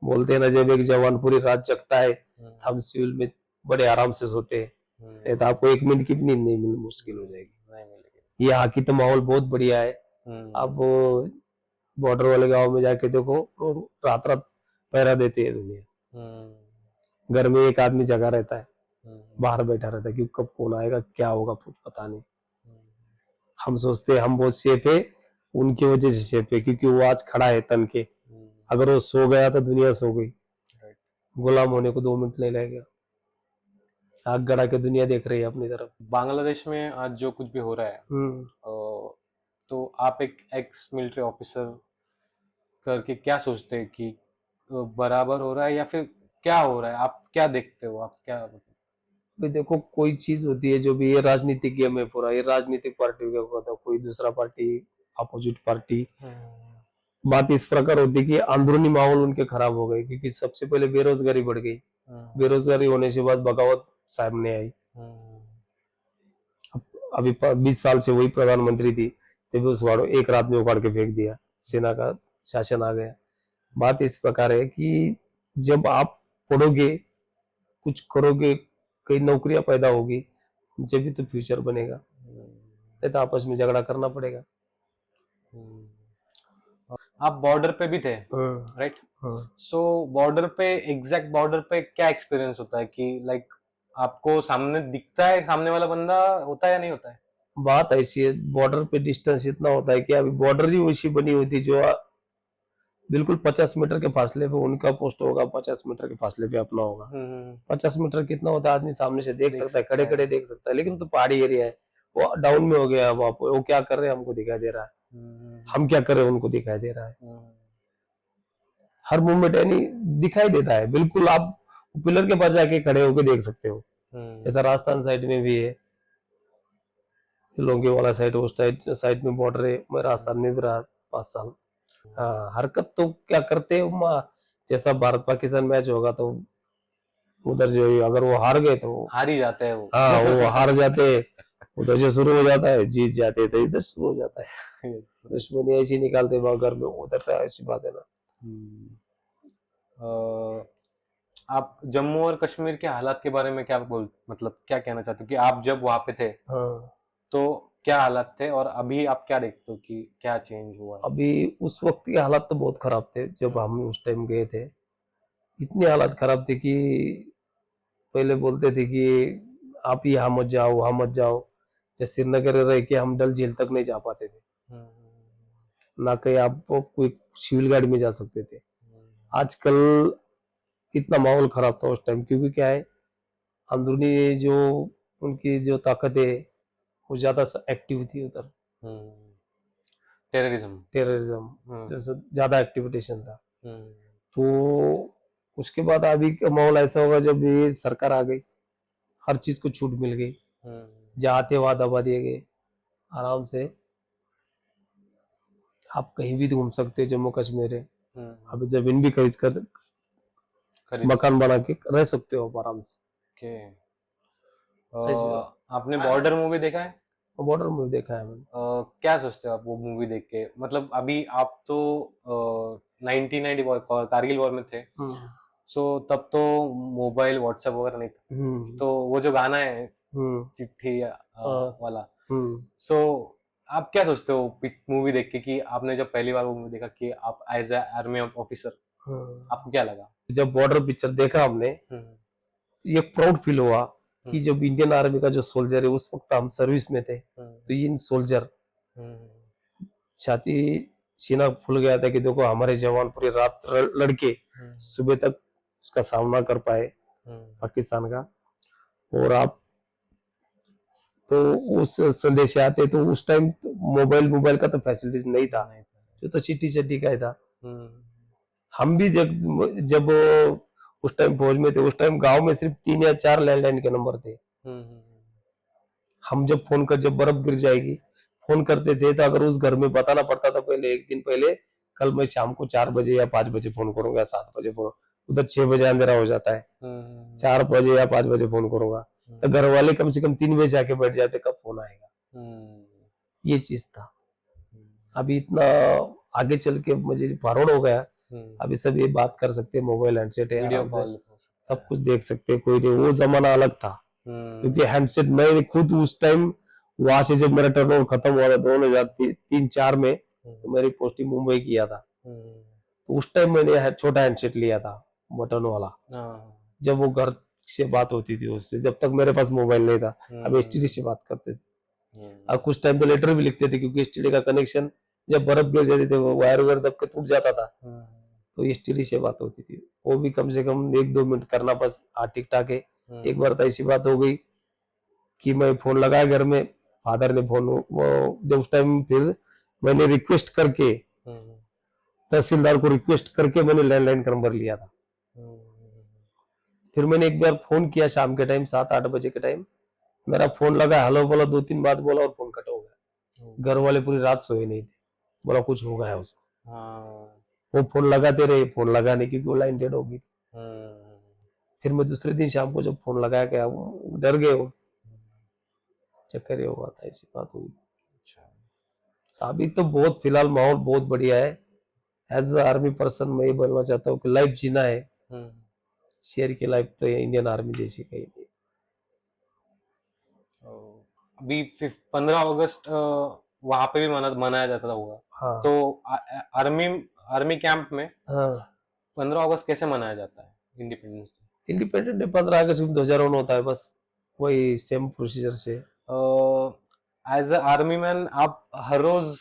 बोलते हैं ना, जब एक जवान पूरी रात जगता है, हम सिविल में बड़े आराम से सोते हैं, तो आपको 1 मिनट की नींद नहीं मिलनी, मुश्किल हो जाएगी। यहाँ की तो माहौल बहुत बढ़िया है। अब बॉर्डर वाले गांव में जाके देखो, रात रात पहरा देते हैं दुनिया। घर में एक आदमी जगा रहता है, बाहर बैठा रहता है, क्योंकि कब कौन आएगा क्या होगा कुछ पता नहीं। हम सोचते हैं हम बहुत सेफ है, उनकी वजह से सेफ है, क्योंकि वो आज खड़ा है तन के। अगर वो सो गया तो दुनिया सो गई। गुलाम होने को 2 मिनट नहीं लगेगा। आग गड़ा के दुनिया देख रही है अपनी तरफ। बांग्लादेश में आज जो कुछ भी हो रहा है, तो आप एक एक्स मिलिट्री ऑफिसर करके क्या सोचते हैं कि बराबर हो रहा है या फिर क्या हो रहा है? आप क्या देखते हो? आप क्या भाई देखो, कोई चीज होती है जो भी, ये राजनीतिक गेम है पूरा, ये राजनीतिक पार्टी का होता, कोई दूसरा पार्टी, अपोजिट पार्टी। बात इस प्रकार होती है कि अंदरूनी माहौल उनके खराब हो गए, क्योंकि सबसे पहले बेरोजगारी बढ़ गई। बेरोजगारी होने से बाद बगावत सामने आई। अभी 20 साल से वही प्रधानमंत्री थी, तभी उसको एक रात में उखाड़ के फेंक दिया, सेना का शासन आ गया। बात इस प्रकार है कि जब आप पढ़ोगे, कुछ करोगे, कई नौकरियां पैदा होगी, जब भी तो फ्यूचर बनेगा। तो आपस में झगड़ा करना पड़ेगा। आप बॉर्डर पे भी थे, राइट? सो बॉर्डर पे, एग्जैक्ट बॉर्डर पे क्या एक्सपीरियंस होता है कि लाइक आपको सामने दिखता है सामने वाला बंदा होता है या नहीं होता है? बात ऐसी है, बॉर्डर पे डिस्टेंस इतना होता है कि अभी बॉर्डर ही वैसी बनी हुई थी, जो बिल्कुल 50 मीटर के फासले पे उनका पोस्ट होगा, 50 मीटर के फासले पे अपना होगा। 50 मीटर कितना होता है, आदमी सामने से देख सकता है, खड़े खड़े देख सकता है, लेकिन तो पहाड़ी एरिया है, वो डाउन में हो गया, वो क्या कर रहे हैं हमको दिखाई दे रहा है, हम क्या कर रहे हैं उनको दिखाई दे रहा है। हर मूवमेंट यानी दिखाई देता है बिल्कुल, आप पिलर के पास जाके खड़े होके देख सकते हो। जैसा राजस्थान साइड में भी है, लोंगे वाला साइड, उस साइड में बॉर्डर है, मैं राजस्थान में भी रहा 5 साल। हाँ, हरकत तो क्या करते हैं जैसा भारत पाकिस्तान मैच होगा तो उधर जो अगर वो हार गए तो हार ही जाते हैं वो। हाँ वो हार जाते, उधर से शुरू हो जाता है, जीत जाते तो इधर शुरू हो जाता है। दुश्मनी ऐसी निकालते घर में, उधर तो ऐसी बात है ना। आप जम्मू और कश्मीर के हालात के बारे में क्या मतलब क्या कहना चाहते हो कि आप जब वहां पे थे हाँ, तो क्या हालात थे और अभी आप क्या देखते हो कि क्या चेंज हुआ है? अभी उस वक्त के हालात तो बहुत खराब थे जब हम उस टाइम गए थे। इतनी हालात खराब थी कि पहले बोलते थे कि आप यहाँ मत जाओ, वहां मत जाओ। जैसे श्रीनगर रह के हम डल झील तक नहीं जा पाते थे, ना कहीं आप कोई सिविल गाड़ी में जा सकते थे। आजकल इतना माहौल खराब था उस टाइम, क्योंकि क्या है, अंदरूनी जो उनकी जो ताकत है वो ज्यादा एक्टिव थी उधर। टेररिज्म। टेररिज्म जैसे ज्यादा एक्टिविटेशन था। तो उसके बाद अभी का माहौल ऐसा होगा जब ये सरकार आ गई, हर चीज को छूट मिल गई, जहाँ थे वहां दबा दिए गए, आराम से आप कहीं भी घूम सकते हो। जम्मू कश्मीर है, अभी जमीन भी खरीद कर मकान बना के रह सकते हो आप आराम से। ऐसे आपने बॉर्डर मूवी देखा है? बॉर्डर में देखा है मैंने। क्या सोचते हो आप वो मूवी देख के? मतलब अभी आप तो 1990 कारगिल वॉर में थे, सो तब तो मोबाइल व्हाट्सएप वगैरह नहीं था, तो वो जो गाना है चिट्ठी वाला, सो आप क्या सोचते हो मूवी देख के कि आपने जब पहली बार वो मूवी देखा कि आप एज ए आर्मी ऑफिसर, आपको क्या लगा? जब बॉर्डर पिक्चर देखा हमने, ये प्राउड फील हुआ कि जब इंडियन आर्मी का जो सोल्जर है, उस वक्त हम सर्विस में थे, तो इन सोल्जर छाती सीना फूल गया था कि देखो हमारे जवान पूरी रात लड़के सुबह तक उसका सामना कर पाए पाकिस्तान का। और आप तो उस संदेश आते, तो उस टाइम मोबाइल का तो फैसिलिटीज नहीं था, जो तो चिट्ठी चट्टी का ही था। हम भी जब उस टाइम फौज में थे, उस टाइम गांव में सिर्फ 3 या 4 लैंडलाइन के नंबर थे। हम जब फोन कर, जब बर्फ गिर जाएगी फोन करते थे, तो अगर उस घर में बताना पड़ता था पहले, एक दिन पहले, कल मैं शाम को 4 बजे या 5 बजे फोन करूंगा, 7 बजे फोन, उधर 6 बजे अंधेरा हो जाता है, 4 बजे या 5 बजे फोन करूंगा, तो घर वाले कम से कम 3 बजे जाके बैठ जाते कब फोन आएगा। ये चीज था। अभी इतना आगे चल के मुझे फॉरवर्ड हो गया, अभी सब ये बात कर सकते हैं, मोबाइल हैंडसेट है, वीडियो कॉल सब कुछ देख सकते हैं, कोई नहीं। वो जमाना अलग था, क्योंकि हैंडसेट मैं खुद उस टाइम वहां से जब मेरा टर्नओवर खत्म हुआ था 2003-4 में, तो मेरी पोस्टिंग मुंबई किया था, तो उस टाइम मैंने छोटा हैंडसेट लिया था बटन वाला, जब वो घर से बात होती थी उससे, जब तक मेरे पास मोबाइल नहीं था। अब एसटीडी से बात करते थे, अब कुछ टाइम तो लेटर भी लिखते थे, क्योंकि एसटीडी का कनेक्शन जब बर्फ गिर जाती थी, वायर वायर दब के टूट जाता था, तो एसटीडी से बात होती थी, वो भी कम से कम 1-2 मिनट करना, बस टिक टाक है। एक बार तो ऐसी बात हो गई कि मैं फोन लगाया घर में, फादर ने फोन, वो जब उस टाइम फिर मैंने रिक्वेस्ट करके, तहसीलदार को रिक्वेस्ट करके मैंने लैंडलाइन का नंबर लिया था। फिर मैंने एक बार फोन किया शाम के टाइम 7-8 बजे के टाइम, मेरा फोन लगा, हेलो बोला, 2-3 बात बोला और फोन कट हो गया। घर वाले पूरी रात सोए नहीं थे, बोला कुछ हो गया उसको। वो फोन लगाते रहे, फोन लगा नहीं, क्योंकि वो लाइन डेड होगी। फिर मैं दूसरे दिन शाम को जब फोन लगाया गया, वो डर गए, वो चक्कर ये हुआ था, ऐसी बात हुई। अभी तो बहुत फिलहाल माहौल बहुत बढ़िया है। एज अ आर्मी पर्सन मैं ये बोलना चाहता हूँ कि लाइफ जीना है, शेयर की लाइफ तो इंडियन आर्मी जैसी कहीं नहीं। अभी 15 अगस्त वहां पे भी मनाया जाता होगा। हाँ। तो आर्मी कैंप में 15 अगस्त कैसे मनाया जाता है? Independence day. इंडिपेंडेंस डे 15 अगस्त में ध्वजारोहण होता है, बस वही सेम प्रोसीजर से। एज अ आर्मी मैन आप हर रोज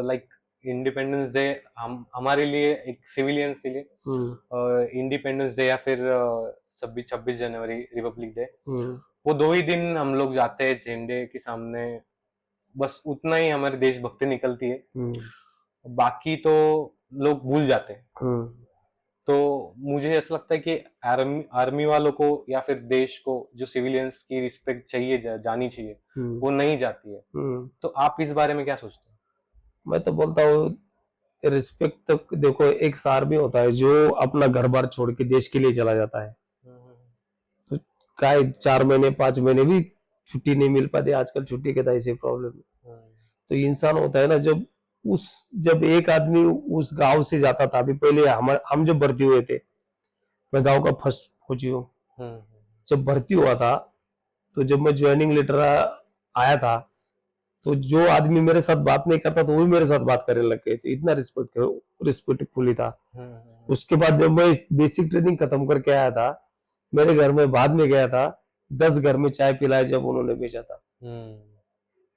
लाइक इंडिपेंडेंस डे हमारे लिए एक सिविलियंस के लिए इंडिपेंडेंस डे या फिर 26 जनवरी रिपब्लिक डे, वो 2 ही दिन हम लोग जाते हैं झंडे के सामने, बस उतना ही हमारी देशभक्ति निकलती है, बाकी तो लोग भूल जाते हैं। तो मुझे ऐसा लगता है कि आर्मी वालों को या फिर देश को जो सिविलियंस की रिस्पेक्ट चाहिए, जानी चाहिए, वो नहीं जाती है। तो आप इस बारे में क्या सोचते हैं? मैं तो बोलता हूँ रिस्पेक्ट तो देखो, एक आर्मी होता है जो अपना घर बार छोड़ के देश के लिए चला जाता है, तो क्या 4 महीने 5 महीने भी छुट्टी नहीं मिल पाती आजकल, छुट्टी के तो ऐसे प्रॉब्लम है। तो इंसान होता है ना, जब एक आदमी उस गांव से जाता था, अभी पहले हम जब भर्ती हुए थे, मैं गांव का फर्स्ट फौजी हूँ, जब भर्ती हुआ था, तो जब मैं ज्वाइनिंग लेटर आया था, तो जो आदमी मेरे साथ बात नहीं करता तो वो भी मेरे साथ बात करने लग गए थे, इतना रिस्पेक्टफुली था। उसके बाद जब मैं बेसिक ट्रेनिंग खत्म करके आया था, मेरे घर में बाद में गया था, 10 घर में चाय पिलाया जब उन्होंने भेजा था,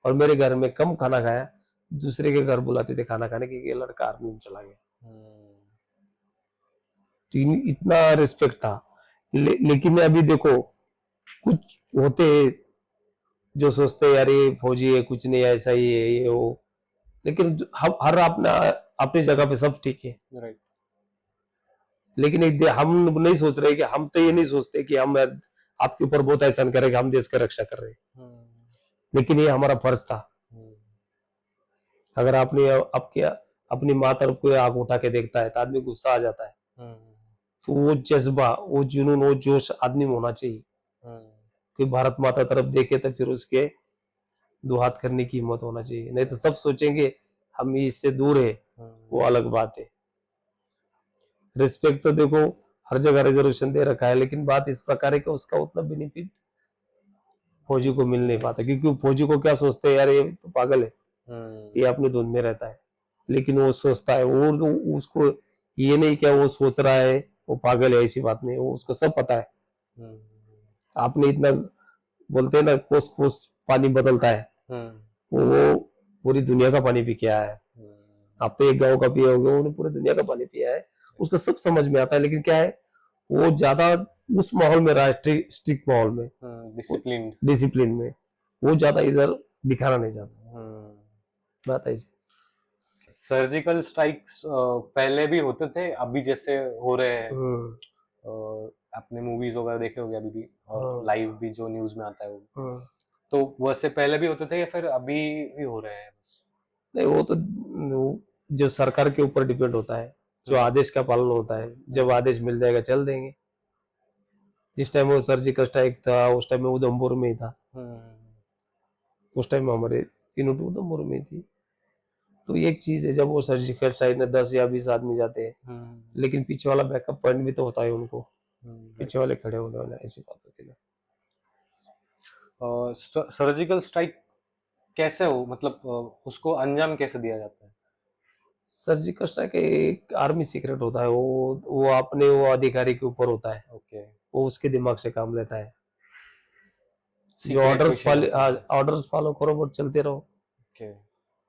और मेरे घर में कम खाना खाया, दूसरे के घर बुलाते थे खाना खाने के, ये लड़का आर्मी में चला गया। तो इतना रिस्पेक्ट था। लेकिन अभी देखो, कुछ होते हैं जो सोचते हैं यार ये फौजी है, कुछ नहीं, ऐसा ही है ये वो, लेकिन हम हर अपना अपनी जगह पे सब ठीक है, राइट। लेकिन हम नहीं सोच रहे कि, हम तो ये नहीं सोचते कि हम आपके ऊपर बहुत एहसान करेंगे, हम देश की रक्षा कर रहे हैं, लेकिन ये हमारा फर्ज था। अगर आपने आपके अपनी माँ तरफ कोई आंख उठा के देखता है तो आदमी गुस्सा आ जाता है, तो वो जज्बा, वो जुनून, वो जोश आदमी में होना चाहिए कि भारत माता तरफ देखे तो फिर उसके दो हाथ करने की हिम्मत होना चाहिए, नहीं तो सब सोचेंगे हम इससे दूर है, वो अलग बात है। रिस्पेक्ट तो देखो हर जगह रिजर्वेशन दे रखा है, लेकिन बात इस प्रकार है कि उसका उतना बेनिफिट फौजी को मिल नहीं पाता, क्योंकि फौजी को क्या सोचते हैं, यार ये तो पागल है, ये अपनी धुन में रहता है, लेकिन वो सोचता है, वो तो उसको ये नहीं क्या वो सोच रहा है वो पागल है, ऐसी बात नहीं, वो उसको सब पता है। आपने इतना बोलते हैं ना, कोस कोस पानी बदलता है, वो पूरी दुनिया का पानी पी के आया है। आप तो एक गांव का पिए होगे, उन्होंने पूरी दुनिया का पानी पिया है, उसको सब समझ में आता है, लेकिन क्या है, वो ज्यादा उस माहौल में रहा है, स्ट्रिक्ट माहौल में, डिसिप्लिन में, वो ज्यादा इधर दिखाना नहीं चाहता। बात है। सर्जिकल स्ट्राइक्स पहले भी होते थे, अभी जैसे हो रहे हैं, आपने मूवीज वगैरह देखे होंगे अभी भी, और लाइव भी जो न्यूज में आता है वो, तो वैसे पहले भी होते थे या फिर अभी भी हो रहे हैं? बस नहीं, वो तो जो सरकार के ऊपर डिपेंड होता है, जो आदेश का पालन होता है, जब आदेश मिल जाएगा चल देंगे। जिस टाइम वो सर्जिकल स्ट्राइक था, उस टाइम में उधमपुर में ही था, उस टाइम में हमारे यूनिट उधमपुर में थी। तो एक चीज है, जब वो सर्जिकल स्ट्राइक में 10 या 20 आदमी जाते हैं, लेकिन पीछे वाला बैकअप पॉइंट भी तो होता है उनको, पीछे वाले खड़े होने वाले, ऐसी बात होती है। सर्जिकल स्ट्राइक कैसे हो, मतलब उसको अंजाम कैसे दिया जाता है? सर्जिकल स्ट्राइक एक आर्मी सीक्रेट होता है, वो अपने वो अधिकारी के ऊपर होता है, वो उसके दिमाग से काम लेता है, जो ऑर्डर्स फॉलो करो वो चलते रहो।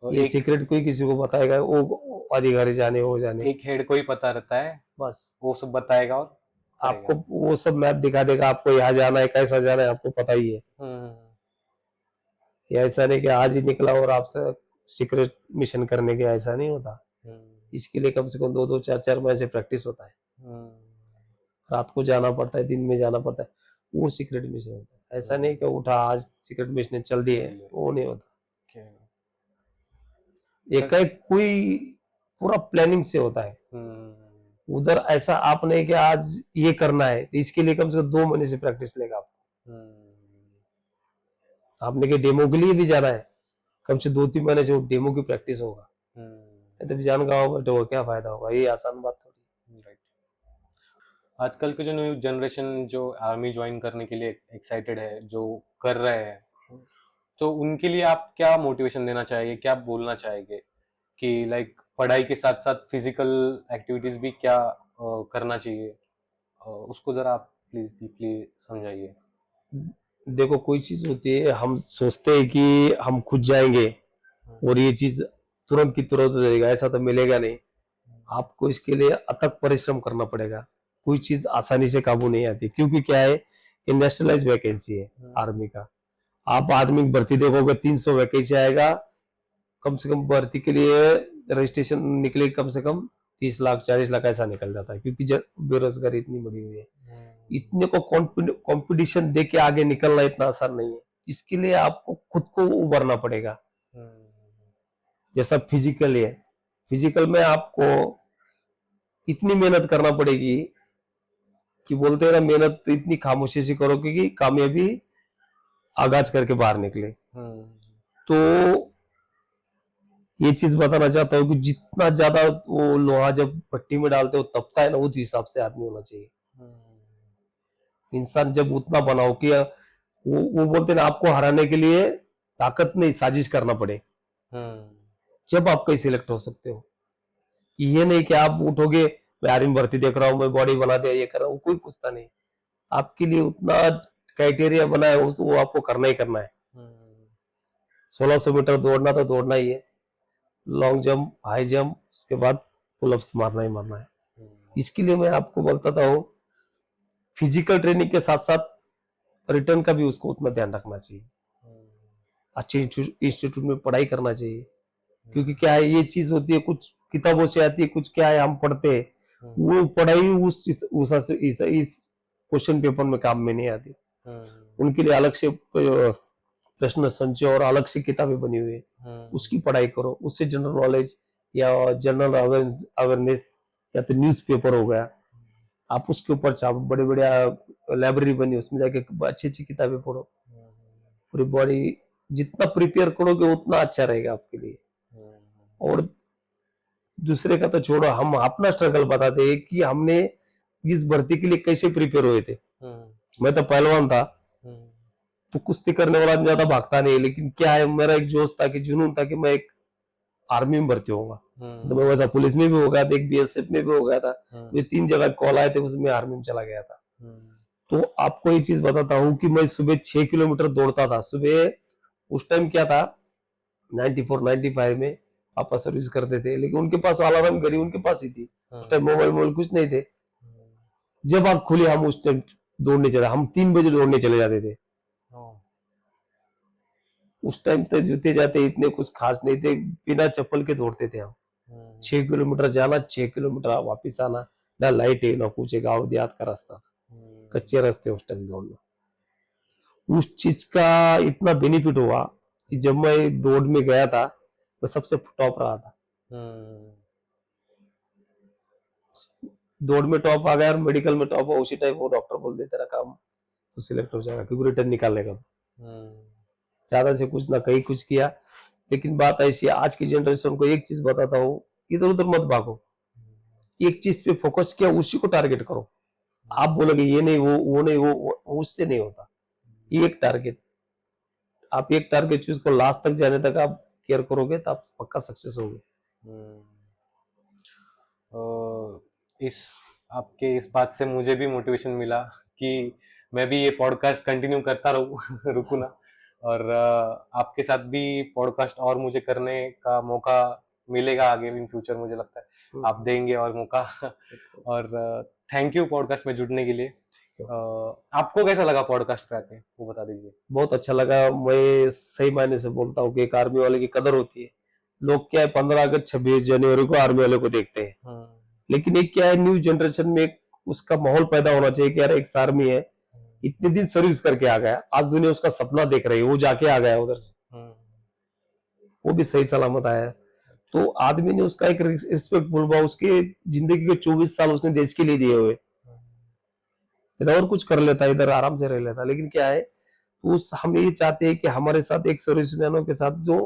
ये सीक्रेट कोई किसी को बताएगा, वो अधिकारी जाने, वो जाने, एक हेड को ही पता रहता है, बस वो सब बताएगा और आपको वो सब मैप दिखा देगा, आपको यहाँ जाना है, कैसा जाना है, आपको पता ही है। ये ऐसा नहीं कि आज ही निकला और आपसे सीक्रेट मिशन करने के, ऐसा नहीं होता। इसके लिए कम से कम 2-2 4-4 महीने से प्रैक्टिस होता है, रात को जाना पड़ता है, दिन में जाना पड़ता है, वो सीक्रेट मिशन होता है। ऐसा नहीं कि उठा आज सीक्रेट मिशन चल दिए, वो नहीं होता। एक कोई पूरा प्लानिंग से होता है उधर, ऐसा आप नहीं कि आज ये करना है, इसके लिए कम से कम 2 महीने से प्रैक्टिस लेगा आपको। आपने के डेमो के लिए भी जाना है, कम से 2-3 महीने से वो डेमो की प्रैक्टिस होगा, तो जान गाँव बैठे हो क्या फायदा होगा, ये आसान बात थोड़ी। राइट। आजकल के जो न्यू जनरेशन जो आर्मी ज्वाइन करने के लिए एक्साइटेड है, जो कर रहे हैं, तो उनके लिए आप क्या मोटिवेशन देना चाहेंगे, क्या बोलना चाहेंगे कि लाइक पढ़ाई के साथ साथ फिजिकल एक्टिविटीज भी क्या करना चाहिए, उसको जरा आप प्लीज डीपली समझाइए। देखो कोई चीज होती है, हम सोचते हैं कि हम खुद जाएंगे और ये चीज तुरंत की तुरंत हो जाएगा, ऐसा तो मिलेगा नहीं। आपको इसके लिए अथक परिश्रम करना पड़ेगा, कोई चीज आसानी से काबू नहीं आती, क्योंकि क्या है इंडस्ट्रियलाइज वैकेंसी है आर्मी का। आप आर्मी की भर्ती देखोगे 300 वैकेंसी आएगा, कम से कम भर्ती के लिए रजिस्ट्रेशन निकले कम से कम 30 लाख 40 लाख ऐसा निकल जाता है, क्योंकि बेरोजगारी इतनी बढ़ी हुई है। इतने को कंपटीशन दे के आगे निकलना इतना आसान नहीं है। इसके लिए आपको खुद को उभरना पड़ेगा। जैसा फिजिकल है, फिजिकल में आपको इतनी मेहनत करना पड़ेगी कि बोलते हैं ना, मेहनत इतनी खामोशी से करो कि कामयाबी आगाज करके बाहर निकले। तो ये चीज बताना चाहता हूँ कि जितना ज्यादा वो लोहा जब भट्टी में डालते हो तपता है ना, उस हिसाब से आदमी होना चाहिए। इंसान जब उतना बनाओ कि वो बोलते हैं ना, आपको हराने के लिए ताकत नहीं साजिश करना पड़े, जब आप कहीं सिलेक्ट हो सकते हो। ये नहीं कि आप उठोगे, मैं आर्मी भर्ती देख रहा हूँ, मैं बॉडी बना दिया, ये कर रहा हूँ, कोई पूछता नहीं। आपके लिए उतना क्राइटेरिया बना है, वो आपको करना ही करना है। 1600 मीटर दौड़ना तो दौड़ना ही है, लॉन्ग जंप, हाई जंप, उसके बाद पुलअप्स मारना ही मारना है। इसके लिए मैं आपको बताता हूँ, फिजिकल ट्रेनिंग के साथ साथ रिटर्न का भी उसको उतना ध्यान रखना चाहिए। अच्छे इंस्टीट्यूट में पढ़ाई करना चाहिए, क्योंकि क्या है, ये चीज होती है, कुछ किताबों से आती है, कुछ क्या है हम पढ़ते हैं, वो पढ़ाई इस क्वेश्चन पेपर में काम में नहीं आती। उनके लिए अलग से प्रश्न संचय और अलग से किताबें बनी हुई है, उसकी पढ़ाई करो। उससे जनरल नॉलेज या जनरल अवेयरनेस, या तो न्यूज पेपर हो गया, आप उसके ऊपर छापो। बड़े बड़े लाइब्रेरी बनी, उसमें जाके अच्छी अच्छी किताबें पढ़ो। पूरी बॉडी जितना प्रिपेयर करोगे उतना अच्छा रहेगा आपके लिए। और दूसरे का तो छोड़ो, हम अपना स्ट्रगल बताते हैं कि हमने इस भर्ती के लिए कैसे प्रिपेयर हुए थे। मैं तो पहलवान था, तो कुश्ती करने वाला ज्यादा भागता नहीं, लेकिन क्या है, मेरा एक जोश था कि जुनून था कि मैं एक आर्मी में भर्ती होगा। तो मैं वैसा पुलिस में भी हो गया था, एक बीएसएफ में भी हो गया था। ये 3 जगह कॉल आए थे, उसमें आर्मी में चला गया था। तो आपको एक चीज बताता हूँ कि मैं सुबह 6 किलोमीटर दौड़ता था सुबह। उस टाइम क्या था, 94 95 में पापा सर्विस करते थे, लेकिन उनके पास अलार्म घड़ी उनके पास ही थी। उस टाइम मोबाइल कुछ नहीं थे। जब आँख खुली, हम उस टाइम दौड़ने चले, हम 3 बजे दौड़ने चले जाते थे। उस टाइम तक जूते जाते इतने कुछ खास नहीं थे, बिना चप्पल के दौड़ते थे हम। 6 किलोमीटर जाना, 6 किलोमीटर वापिस आना, ना लाइट है ना कुछ, गाँव देहात का रास्ता, कच्चे रास्ते उस टाइम दौड़ना। उस चीज का इतना बेनिफिट हुआ कि जब मैं दौड़ में गया था, मैं सबसे टॉप रहा था। दौड़ में टॉप आ गया और मेडिकल में टॉप हुआ, उसी टाइम वो डॉक्टर बोल देते, तेरा काम तो सिलेक्ट हो जाएगा, क्योंकि रिटर्न निकालेगा। ज्यादा से कुछ ना कहीं कुछ किया। लेकिन बात ऐसी है, आज की जनरेशन को एक चीज बताता हूँ, इधर उधर मत भागो, एक चीज पे फोकस किया, उसी को टारगेट करो। आप बोलोगे ये नहीं वो नहीं वो, उससे नहीं होता। एक टारगेट, आप एक टारगेट चूज करो, लास्ट तक जाने तक आप केयर करोगे तो आप पक्का सक्सेस होगे। इस आपके इस बात से मुझे भी मोटिवेशन मिला कि मैं भी ये पॉडकास्ट कंटिन्यू करता रहूं रुकू ना। और आपके साथ भी पॉडकास्ट और मुझे करने का मौका मिलेगा आगे इन फ्यूचर, मुझे लगता है आप देंगे और मौका। और थैंक यू पॉडकास्ट में जुड़ने के लिए। आपको कैसा लगा पॉडकास्ट पे आके, वो बता दीजिए। बहुत अच्छा लगा। मैं सही मायने से बोलता हूँ कि एक आर्मी वाले की कदर होती है। लोग क्या है, 15 अगस्त 26 जनवरी को आर्मी वाले को देखते हैं, लेकिन एक क्या है, न्यू जनरेशन में उसका माहौल पैदा होना चाहिए कि यार एक आर्मी है, इतने दिन सर्विस करके आ गया, आज दुनिया उसका सपना देख रही है, वो जाके आ गया उधर से, वो भी सही सलामत आया। तो आदमी ने उसका एक रिस्पेक्टफुल भाव, उसके जिंदगी के 24 साल उसने देश के लिए दिए हुए, इधर और कुछ कर लेता, इधर आराम से रह लेता। लेकिन क्या है, उस हम ये चाहते हैं कि हमारे साथ एक सर्विसमैनों के साथ जो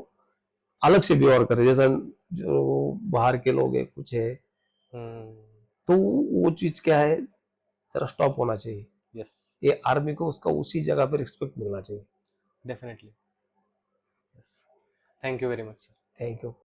अलग से व्यवहार करे, जैसा जो बाहर के लोग है कुछ है, तो वो चीज क्या है, जरा स्टॉप होना चाहिए। यस, ये आर्मी को उसका उसी जगह पे रिस्पेक्ट मिलना चाहिए। Definitely. Yes, thank you very much sir. Thank you.